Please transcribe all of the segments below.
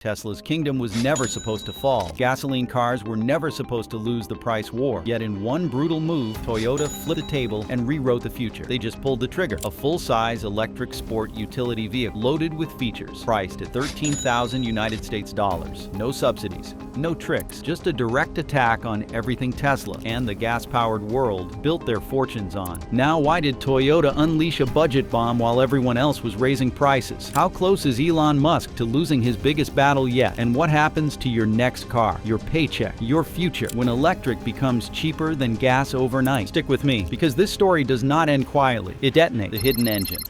Tesla's kingdom was never supposed to fall. Gasoline cars were never supposed to lose the price war. Yet in one brutal move, Toyota flipped the table and rewrote the future. They just pulled the trigger. A full-size electric sport utility vehicle loaded with features, priced at $13,000 United States dollars. No subsidies, no tricks, just a direct attack on everything Tesla and the gas-powered world built their fortunes on. Now, why did Toyota unleash a budget bomb while everyone else was raising prices? How close is Elon Musk to losing his biggest battle yet? And what happens to your next car, your paycheck, your future, when electric becomes cheaper than gas overnight? Stick with me, because this story does not end quietly. It detonates the hidden engine.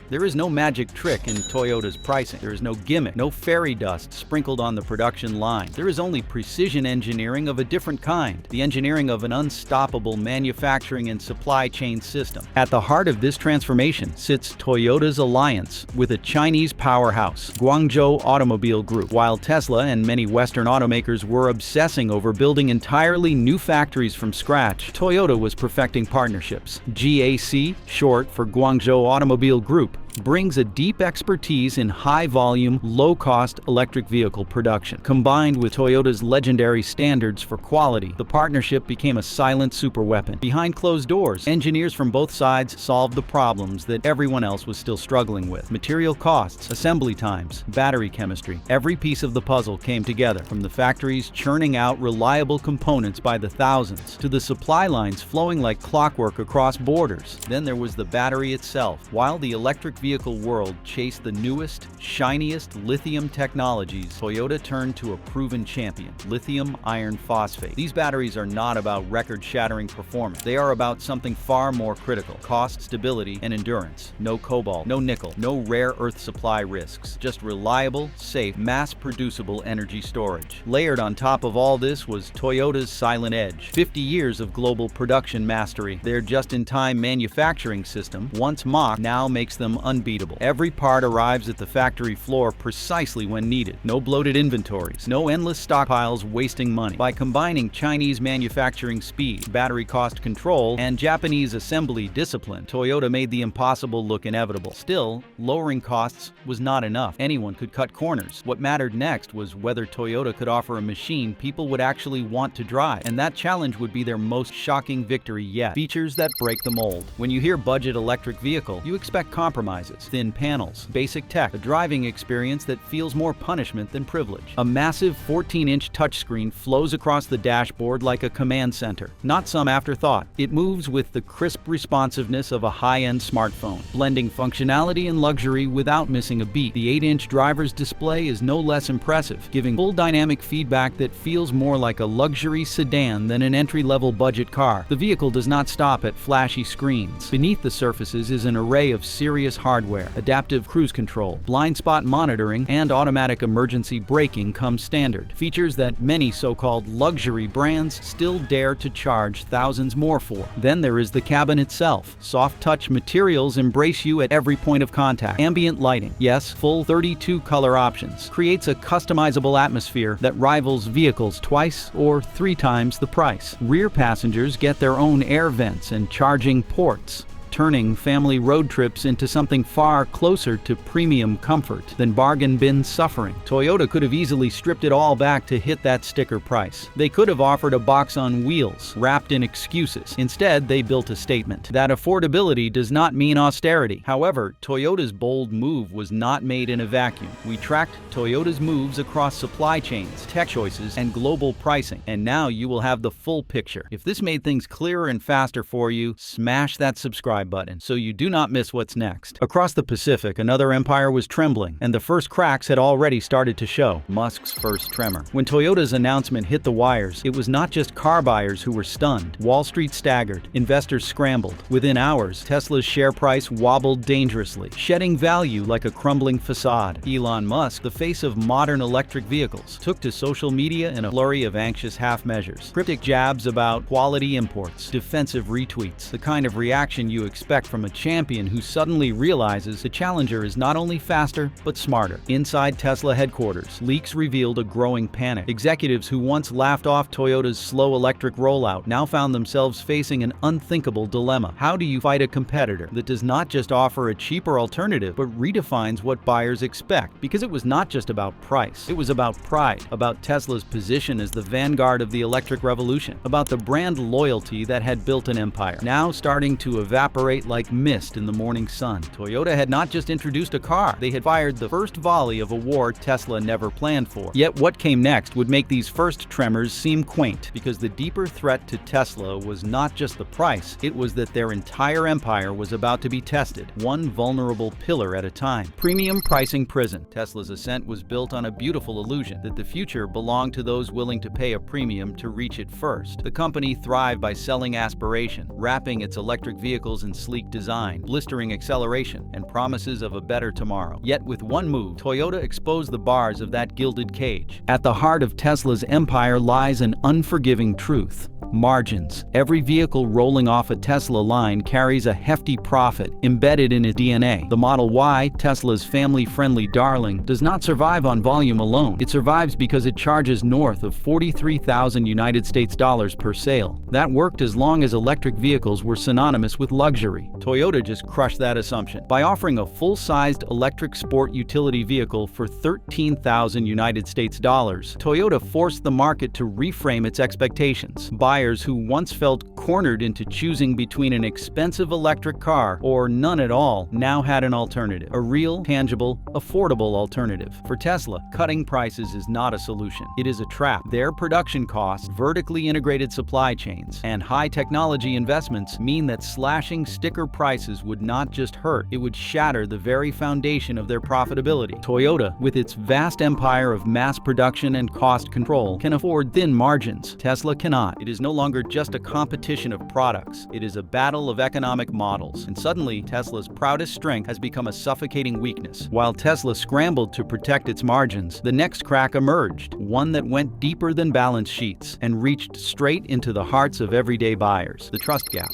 There is no magic trick in Toyota's pricing. There is no gimmick, no fairy dust sprinkled on the production line. There is only precision engineering of a different kind, the engineering of an unstoppable manufacturing and supply chain system. At the heart of this transformation sits Toyota's alliance with a Chinese powerhouse, Guangzhou Automobile Group. While Tesla and many Western automakers were obsessing over building entirely new factories from scratch, Toyota was perfecting partnerships. GAC, short for Guangzhou Automobile Group, brings a deep expertise in high-volume, low-cost electric vehicle production. Combined with Toyota's legendary standards for quality, the partnership became a silent superweapon. Behind closed doors, engineers from both sides solved the problems that everyone else was still struggling with. Material costs, assembly times, battery chemistry. Every piece of the puzzle came together, from the factories churning out reliable components by the thousands, to the supply lines flowing like clockwork across borders. Then there was the battery itself. While the electric vehicle world chased the newest, shiniest lithium technologies, Toyota turned to a proven champion, lithium iron phosphate. These batteries are not about record-shattering performance. They are about something far more critical: cost, stability, and endurance. No cobalt, no nickel, no rare earth supply risks. Just reliable, safe, mass-producible energy storage. Layered on top of all this was Toyota's silent edge. 50 years of global production mastery. Their just-in-time manufacturing system, once mocked, now makes them unbeatable. Every part arrives at the factory floor precisely when needed. No bloated inventories, no endless stockpiles wasting money. By combining Chinese manufacturing speed, battery cost control, and Japanese assembly discipline, Toyota made the impossible look inevitable. Still, lowering costs was not enough. Anyone could cut corners. What mattered next was whether Toyota could offer a machine people would actually want to drive, and that challenge would be their most shocking victory yet. Features that break the mold. When you hear budget electric vehicle, you expect compromises. Thin panels, basic tech, a driving experience that feels more punishment than privilege. A massive 14-inch touchscreen flows across the dashboard like a command center. Not some afterthought. It moves with the crisp responsiveness of a high-end smartphone, blending functionality and luxury without missing a beat. The 8-inch driver's display is no less impressive, giving full dynamic feedback that feels more like a luxury sedan than an entry-level budget car. The vehicle does not stop at flashy screens. Beneath the surfaces is an array of serious hardware. Adaptive cruise control, blind spot monitoring, and automatic emergency braking come standard. Features that many so-called luxury brands still dare to charge thousands more for. Then there is the cabin itself. Soft touch materials embrace you at every point of contact. Ambient lighting, yes, full 32 color options, creates a customizable atmosphere that rivals vehicles twice or 3 times the price. Rear passengers get their own air vents and charging ports, turning family road trips into something far closer to premium comfort than bargain bin suffering. Toyota could have easily stripped it all back to hit that sticker price. They could have offered a box on wheels, wrapped in excuses. Instead, they built a statement that affordability does not mean austerity. However, Toyota's bold move was not made in a vacuum. We tracked Toyota's moves across supply chains, tech choices, and global pricing, and now you will have the full picture. If this made things clearer and faster for you, smash that subscribe button so you do not miss what's next. Across the Pacific, another empire was trembling, and the first cracks had already started to show. Musk's first tremor. When Toyota's announcement hit the wires, it was not just car buyers who were stunned. Wall Street staggered. Investors scrambled. Within hours, Tesla's share price wobbled dangerously, shedding value like a crumbling facade. Elon Musk, the face of modern electric vehicles, took to social media in a flurry of anxious half measures. Cryptic jabs about quality imports, defensive retweets, the kind of reaction you expect from a champion who suddenly realizes the Challenger is not only faster, but smarter. Inside Tesla headquarters, leaks revealed a growing panic. Executives who once laughed off Toyota's slow electric rollout now found themselves facing an unthinkable dilemma. How do you fight a competitor that does not just offer a cheaper alternative, but redefines what buyers expect? Because it was not just about price. It was about pride, about Tesla's position as the vanguard of the electric revolution, about the brand loyalty that had built an empire, now starting to evaporate like mist in the morning sun. Toyota had not just introduced a car, they had fired the first volley of a war Tesla never planned for. Yet what came next would make these first tremors seem quaint, because the deeper threat to Tesla was not just the price, it was that their entire empire was about to be tested, one vulnerable pillar at a time. Premium pricing prison. Tesla's ascent was built on a beautiful illusion that the future belonged to those willing to pay a premium to reach it first. The company thrived by selling aspiration, wrapping its electric vehicles in sleek design, blistering acceleration, and promises of a better tomorrow. Yet with one move, Toyota exposed the bars of that gilded cage. At the heart of Tesla's empire lies an unforgiving truth: margins. Every vehicle rolling off a Tesla line carries a hefty profit embedded in its DNA. The Model Y, Tesla's family-friendly darling, does not survive on volume alone. It survives because it charges north of $43,000 per sale. That worked as long as electric vehicles were synonymous with luxury. Toyota just crushed that assumption. By offering a full-sized electric sport utility vehicle for $13,000, Toyota forced the market to reframe its expectations. Buyers who once felt cornered into choosing between an expensive electric car or none at all now had an alternative. A real, tangible, affordable alternative. For Tesla, cutting prices is not a solution. It is a trap. Their production costs, vertically integrated supply chains, and high technology investments mean that slashing sticker prices would not just hurt, it would shatter the very foundation of their profitability. Toyota, with its vast empire of mass production and cost control, can afford thin margins. Tesla cannot. It is no longer just a competition of products. It is a battle of economic models. And suddenly, Tesla's proudest strength has become a suffocating weakness. While Tesla scrambled to protect its margins, the next crack emerged, one that went deeper than balance sheets and reached straight into the hearts of everyday buyers: the trust gap.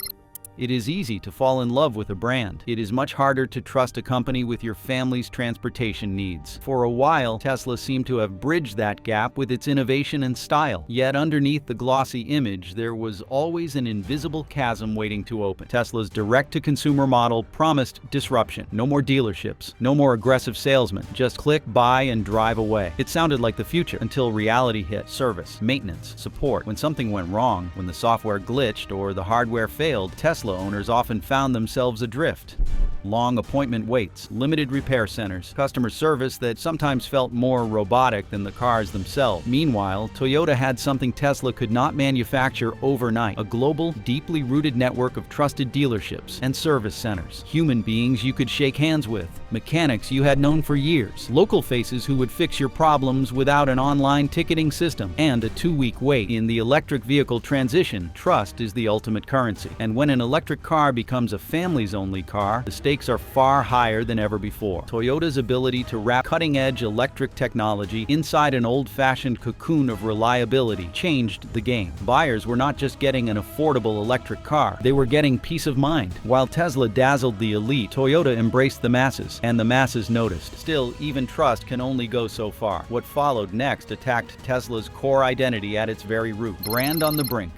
It is easy to fall in love with a brand. It is much harder to trust a company with your family's transportation needs. For a while, Tesla seemed to have bridged that gap with its innovation and style. Yet underneath the glossy image, there was always an invisible chasm waiting to open. Tesla's direct-to-consumer model promised disruption. No more dealerships, no more aggressive salesmen. Just click, buy, and drive away. It sounded like the future until reality hit. Service, maintenance, support. When something went wrong, when the software glitched or the hardware failed, Tesla owners often found themselves adrift. Long appointment waits, limited repair centers, customer service that sometimes felt more robotic than the cars themselves. Meanwhile, Toyota had something Tesla could not manufacture overnight: a global, deeply rooted network of trusted dealerships and service centers. Human beings you could shake hands with, mechanics you had known for years, local faces who would fix your problems without an online ticketing system, and a 2-week wait. In the electric vehicle transition, trust is the ultimate currency. And when an electric car becomes a family's only car, the stakes are far higher than ever before. Toyota's ability to wrap cutting-edge electric technology inside an old-fashioned cocoon of reliability changed the game. Buyers were not just getting an affordable electric car, they were getting peace of mind. While Tesla dazzled the elite, Toyota embraced the masses, and the masses noticed. Still, even trust can only go so far. What followed next attacked Tesla's core identity at its very root: brand on the brink.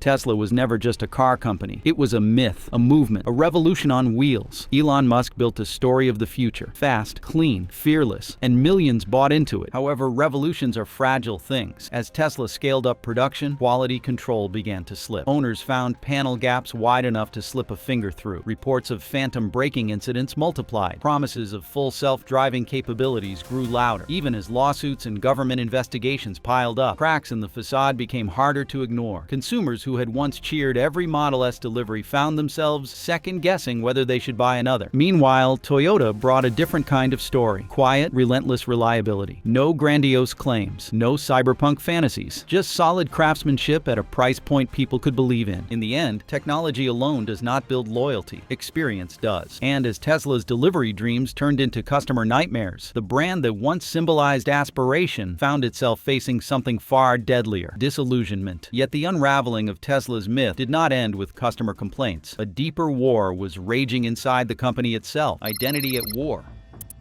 Tesla was never just a car company. It was a myth, a movement, a revolution on wheels. Elon Musk built a story of the future: fast, clean, fearless, and millions bought into it. However, revolutions are fragile things. As Tesla scaled up production, quality control began to slip. Owners found panel gaps wide enough to slip a finger through. Reports of phantom braking incidents multiplied. Promises of full self-driving capabilities grew louder. Even as lawsuits and government investigations piled up, cracks in the facade became harder to ignore. Consumers who had once cheered every Model S delivery found themselves second-guessing whether they should buy another. Meanwhile, Toyota brought a different kind of story: quiet, relentless reliability. No grandiose claims, no cyberpunk fantasies, just solid craftsmanship at a price point people could believe in. In the end, technology alone does not build loyalty, experience does. And as Tesla's delivery dreams turned into customer nightmares, the brand that once symbolized aspiration found itself facing something far deadlier: disillusionment. Yet the unraveling of Tesla's myth did not end with customer complaints. A deeper war was raging inside the company itself. Identity at war.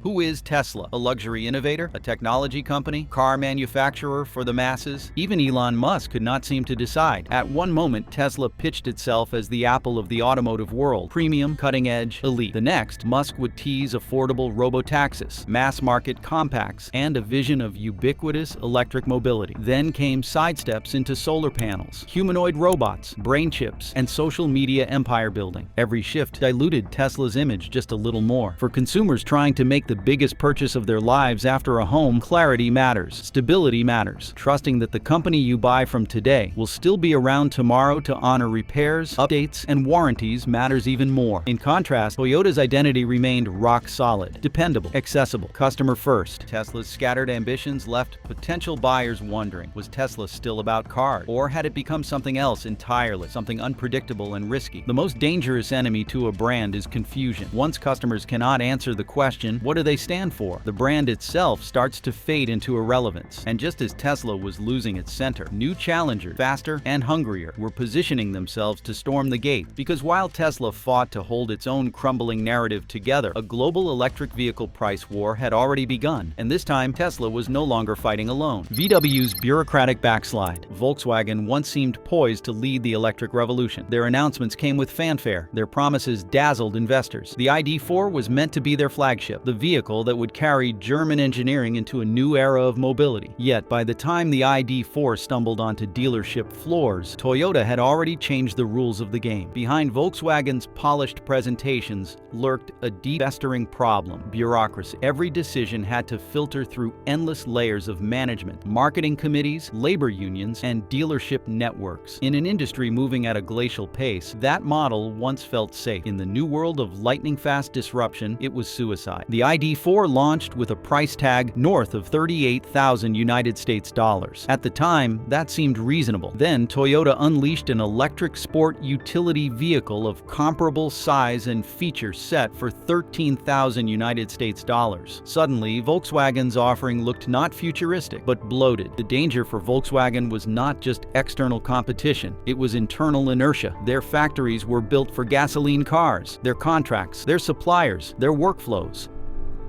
Who is Tesla? A luxury innovator? A technology company? Car manufacturer for the masses? Even Elon Musk could not seem to decide. At one moment, Tesla pitched itself as the Apple of the automotive world. Premium, cutting-edge, elite. The next, Musk would tease affordable robotaxis, mass-market compacts, and a vision of ubiquitous electric mobility. Then came sidesteps into solar panels, humanoid robots, brain chips, and social media empire building. Every shift diluted Tesla's image just a little more. For consumers trying to make the biggest purchase of their lives after a home, clarity matters, stability matters. Trusting that the company you buy from today will still be around tomorrow to honor repairs, updates, and warranties matters even more. In contrast, Toyota's identity remained rock solid, dependable, accessible, customer first. Tesla's scattered ambitions left potential buyers wondering, was Tesla still about cars? Or had it become something else entirely, something unpredictable and risky? The most dangerous enemy to a brand is confusion. Once customers cannot answer the question, what do they stand for? The brand itself starts to fade into irrelevance. And just as Tesla was losing its center, new challengers, faster and hungrier, were positioning themselves to storm the gate. Because while Tesla fought to hold its own crumbling narrative together, a global electric vehicle price war had already begun. And this time, Tesla was no longer fighting alone. VW's bureaucratic backslide. Volkswagen once seemed poised to lead the electric revolution. Their announcements came with fanfare. Their promises dazzled investors. The ID.4 was meant to be their flagship, the vehicle that would carry German engineering into a new era of mobility. Yet, by the time the ID.4 stumbled onto dealership floors, Toyota had already changed the rules of the game. Behind Volkswagen's polished presentations lurked a deep, festering problem: bureaucracy. Every decision had to filter through endless layers of management, marketing committees, labor unions, and dealership networks. In an industry moving at a glacial pace, that model once felt safe. In the new world of lightning-fast disruption, it was suicide. The ID.4 launched with a price tag north of $38,000. At the time, that seemed reasonable. Then Toyota unleashed an electric sport utility vehicle of comparable size and feature set for $13,000. Suddenly, Volkswagen's offering looked not futuristic, but bloated. The danger for Volkswagen was not just external competition, it was internal inertia. Their factories were built for gasoline cars, their contracts, their suppliers, their workflows,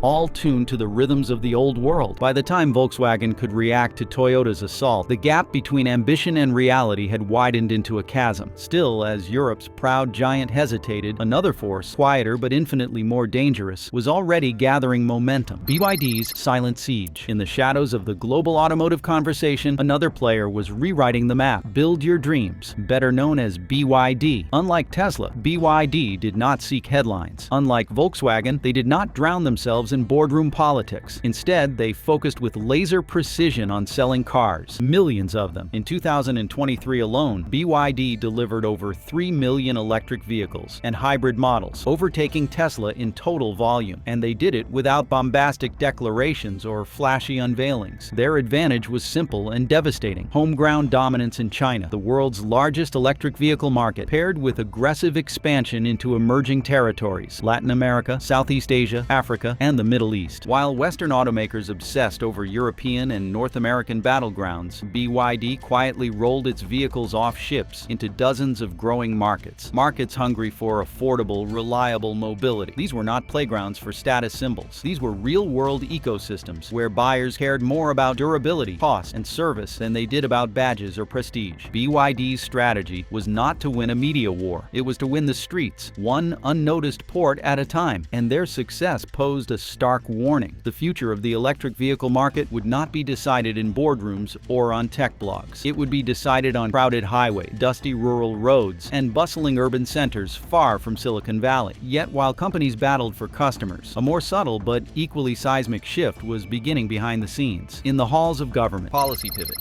all tuned to the rhythms of the old world. By the time Volkswagen could react to Toyota's assault, the gap between ambition and reality had widened into a chasm. Still, as Europe's proud giant hesitated, another force, quieter but infinitely more dangerous, was already gathering momentum: BYD's silent siege. In the shadows of the global automotive conversation, another player was rewriting the map. Build your dreams, better known as BYD. Unlike Tesla, BYD did not seek headlines. Unlike Volkswagen, they did not drown themselves in boardroom politics. Instead, they focused with laser precision on selling cars, millions of them. In 2023 alone, BYD delivered over 3 million electric vehicles and hybrid models, overtaking Tesla in total volume. And they did it without bombastic declarations or flashy unveilings. Their advantage was simple and devastating: homegrown dominance in China, the world's largest electric vehicle market, paired with aggressive expansion into emerging territories: Latin America, Southeast Asia, Africa, and the Middle East. While Western automakers obsessed over European and North American battlegrounds, BYD quietly rolled its vehicles off ships into dozens of growing markets hungry for affordable, reliable mobility. These were not playgrounds for status symbols. These were real-world ecosystems where buyers cared more about durability, cost, and service than they did about badges or prestige. BYD's strategy was not to win a media war. It was to win the streets, one unnoticed port at a time. And their success posed a stark warning: the future of the electric vehicle market would not be decided in boardrooms or on tech blogs. It would be decided on crowded highways, dusty rural roads, and bustling urban centers far from Silicon Valley. Yet while companies battled for customers, a more subtle but equally seismic shift was beginning behind the scenes. In the halls of government, policy pivot.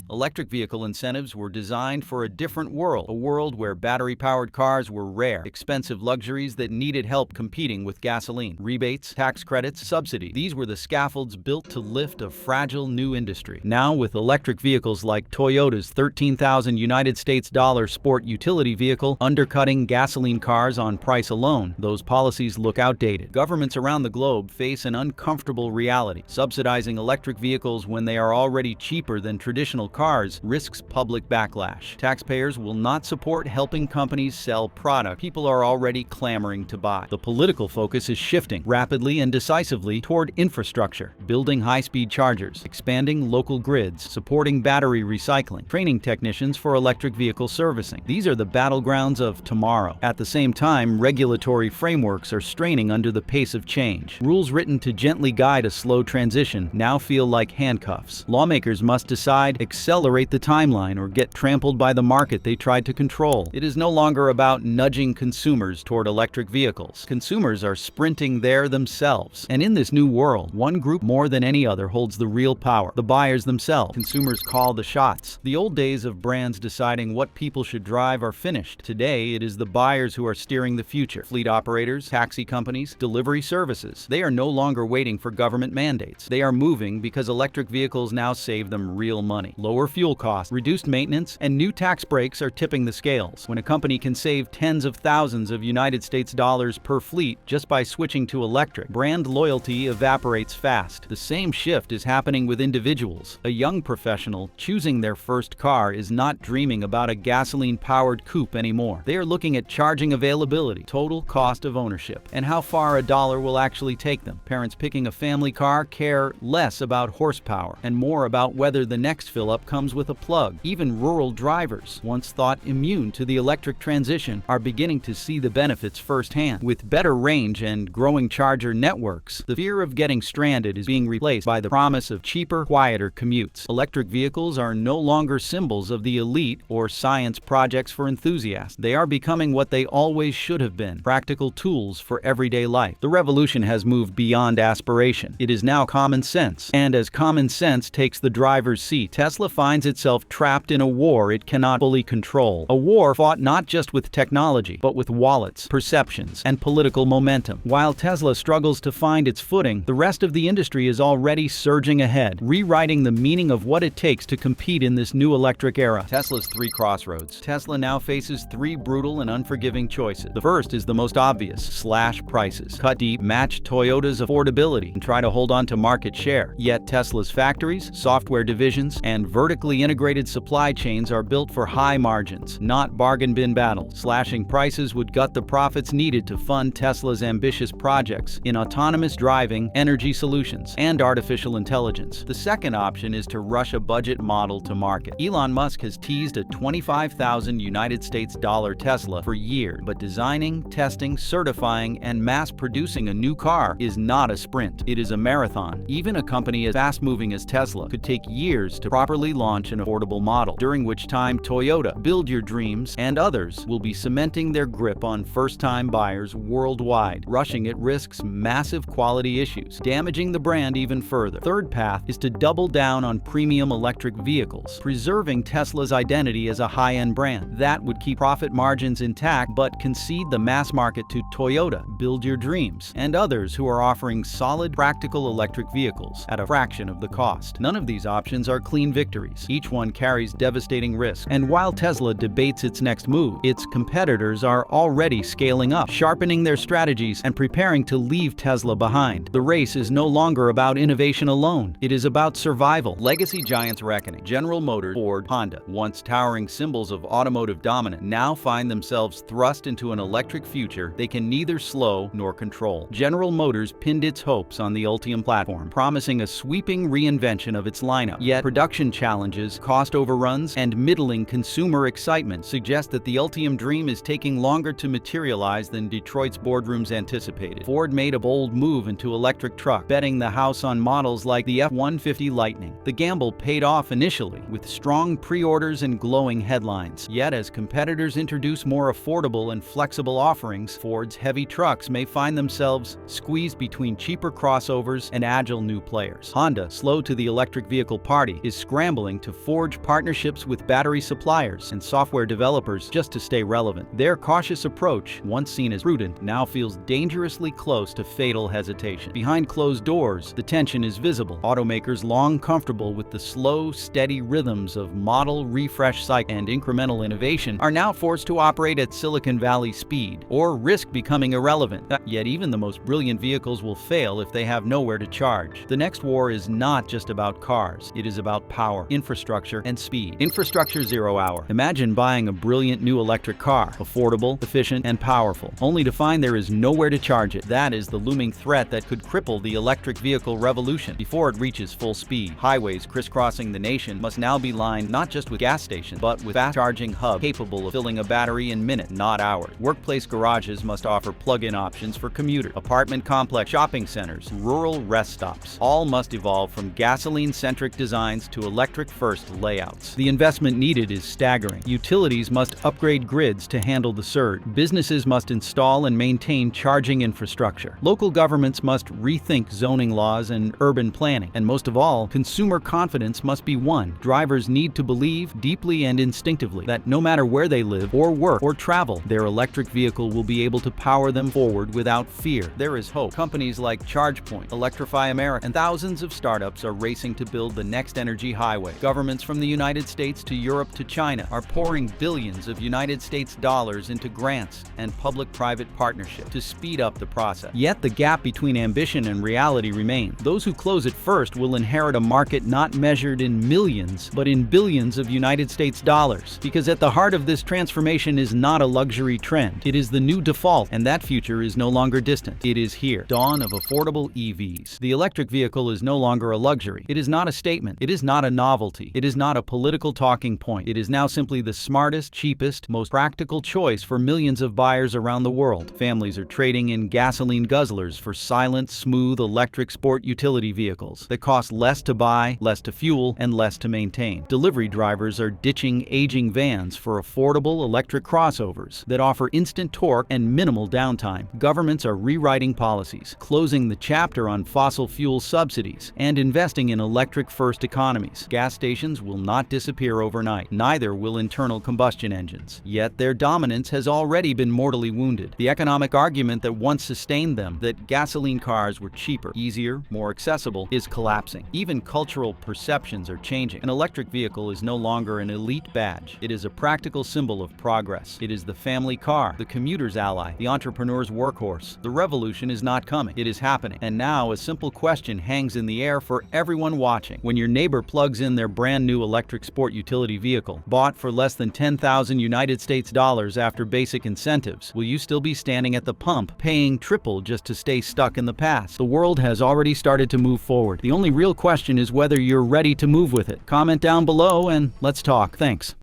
Electric vehicle incentives were designed for a different world, a world where battery-powered cars were rare, expensive luxuries that needed help competing with gasoline. Rebates, tax credits, subsidies — these were the scaffolds built to lift a fragile new industry. Now, with electric vehicles like Toyota's $13,000 sport utility vehicle undercutting gasoline cars on price alone, those policies look outdated. Governments around the globe face an uncomfortable reality: subsidizing electric vehicles when they are already cheaper than traditional cars cars risks public backlash. Taxpayers will not support helping companies sell product people are already clamoring to buy. The political focus is shifting rapidly and decisively toward infrastructure, building high-speed chargers, expanding local grids, supporting battery recycling, training technicians for electric vehicle servicing. These are the battlegrounds of tomorrow. At the same time, regulatory frameworks are straining under the pace of change. Rules written to gently guide a slow transition now feel like handcuffs. Lawmakers must decide, accelerate the timeline, or get trampled by the market they tried to control. It is no longer about nudging consumers toward electric vehicles. Consumers are sprinting there themselves. And in this new world, one group more than any other holds the real power: the buyers themselves. Consumers call the shots. The old days of brands deciding what people should drive are finished. Today, it is the buyers who are steering the future. Fleet operators, taxi companies, delivery services. They are no longer waiting for government mandates. They are moving because electric vehicles now save them real money. Lower fuel costs, reduced maintenance, and new tax breaks are tipping the scales. When a company can save tens of thousands of United States dollars per fleet just by switching to electric, brand loyalty evaporates fast. The same shift is happening with individuals. A young professional choosing their first car is not dreaming about a gasoline-powered coupe anymore. They are looking at charging availability, total cost of ownership, and how far a dollar will actually take them. Parents picking a family car care less about horsepower and more about whether the next fill-up comes with a plug. Even rural drivers, once thought immune to the electric transition, are beginning to see the benefits firsthand. With better range and growing charger networks, the fear of getting stranded is being replaced by the promise of cheaper, quieter commutes. Electric vehicles are no longer symbols of the elite or science projects for enthusiasts. They are becoming what they always should have been: practical tools for everyday life. The revolution has moved beyond aspiration. It is now common sense. And as common sense takes the driver's seat, Tesla finds itself trapped in a war it cannot fully control. A war fought not just with technology, but with wallets, perceptions, and political momentum. While Tesla struggles to find its footing, the rest of the industry is already surging ahead, rewriting the meaning of what it takes to compete in this new electric era. Tesla's three crossroads. Tesla now faces three brutal and unforgiving choices. The first is the most obvious: slash prices. Cut deep, match Toyota's affordability, and try to hold on to market share. Yet Tesla's factories, software divisions, and vertically integrated supply chains are built for high margins, not bargain bin battles. Slashing prices would gut the profits needed to fund Tesla's ambitious projects in autonomous driving, energy solutions, and artificial intelligence. The second option is to rush a budget model to market. Elon Musk has teased a $25,000 United States dollar Tesla for years, but designing, testing, certifying, and mass-producing a new car is not a sprint. It is a marathon. Even a company as fast-moving as Tesla could take years to properly launch an affordable model, during which time Toyota, Build Your Dreams, and others will be cementing their grip on first-time buyers worldwide. Rushing it risks massive quality issues, damaging the brand even further. Third path is to double down on premium electric vehicles, preserving Tesla's identity as a high-end brand. That would keep profit margins intact, but concede the mass market to Toyota, Build Your Dreams, and others who are offering solid, practical electric vehicles at a fraction of the cost. None of these options are clean victories. Each one carries devastating risk. And while Tesla debates its next move, its competitors are already scaling up, sharpening their strategies, and preparing to leave Tesla behind. The race is no longer about innovation alone. It is about survival. Legacy giants reckoning. General Motors, Ford, Honda, once towering symbols of automotive dominance, now find themselves thrust into an electric future they can neither slow nor control. General Motors pinned its hopes on the Ultium platform, promising a sweeping reinvention of its lineup. Yet production challenges, cost overruns, and middling consumer excitement suggest that the Ultium dream is taking longer to materialize than Detroit's boardrooms anticipated. Ford made a bold move into electric truck, betting the house on models like the F-150 Lightning. The gamble paid off initially, with strong pre-orders and glowing headlines. Yet as competitors introduce more affordable and flexible offerings, Ford's heavy trucks may find themselves squeezed between cheaper crossovers and agile new players. Honda, slow to the electric vehicle party, is scrambling to forge partnerships with battery suppliers and software developers just to stay relevant. Their cautious approach, once seen as prudent, now feels dangerously close to fatal hesitation. Behind closed doors, the tension is visible. Automakers long comfortable with the slow, steady rhythms of model refresh cycle and incremental innovation are now forced to operate at Silicon Valley speed, or risk becoming irrelevant. Yet even the most brilliant vehicles will fail if they have nowhere to charge. The next war is not just about cars, it is about power. infrastructure, and speed. Infrastructure 0 hour. Imagine buying a brilliant new electric car, affordable, efficient, and powerful, only to find there is nowhere to charge it. That is the looming threat that could cripple the electric vehicle revolution before it reaches full speed. Highways crisscrossing the nation must now be lined not just with gas stations, but with fast charging hubs capable of filling a battery in minutes, not hours. Workplace garages must offer plug-in options for commuters. Apartment complex, shopping centers, rural rest stops, all must evolve from gasoline-centric designs to electric-first layouts. The investment needed is staggering. Utilities must upgrade grids to handle the surge. Businesses must install and maintain charging infrastructure. Local governments must rethink zoning laws and urban planning. And most of all, consumer confidence must be won. Drivers need to believe deeply and instinctively that no matter where they live or work or travel, their electric vehicle will be able to power them forward without fear. There is hope. Companies like ChargePoint, Electrify America, and thousands of startups are racing to build the next energy highway. Governments from the United States to Europe to China are pouring billions of United States dollars into grants and public-private partnerships to speed up the process. Yet the gap between ambition and reality remains. Those who close it first will inherit a market not measured in millions, but in billions of United States dollars. Because at the heart of this transformation is not a luxury trend. It is the new default, and that future is no longer distant. It is here. Dawn of affordable EVs. The electric vehicle is no longer a luxury. It is not a statement. It is not a novelty. It is not a political talking point. It is now simply the smartest, cheapest, most practical choice for millions of buyers around the world. Families are trading in gasoline guzzlers for silent, smooth electric sport utility vehicles that cost less to buy, less to fuel, and less to maintain. Delivery drivers are ditching aging vans for affordable electric crossovers that offer instant torque and minimal downtime. Governments are rewriting policies, closing the chapter on fossil fuel subsidies, and investing in electric-first economies. Gas stations will not disappear overnight. Neither will internal combustion engines. Yet their dominance has already been mortally wounded. The economic argument that once sustained them, that gasoline cars were cheaper, easier, more accessible, is collapsing. Even cultural perceptions are changing. An electric vehicle is no longer an elite badge. It is a practical symbol of progress. It is the family car, the commuter's ally, the entrepreneur's workhorse. The revolution is not coming. It is happening. And now a simple question hangs in the air for everyone watching. When your neighbor plugs in their brand new electric sport utility vehicle, bought for less than 10,000 United States dollars after basic incentives, will you still be standing at the pump, paying triple just to stay stuck in the past? The world has already started to move forward. The only real question is whether you're ready to move with it. Comment down below and let's talk. Thanks.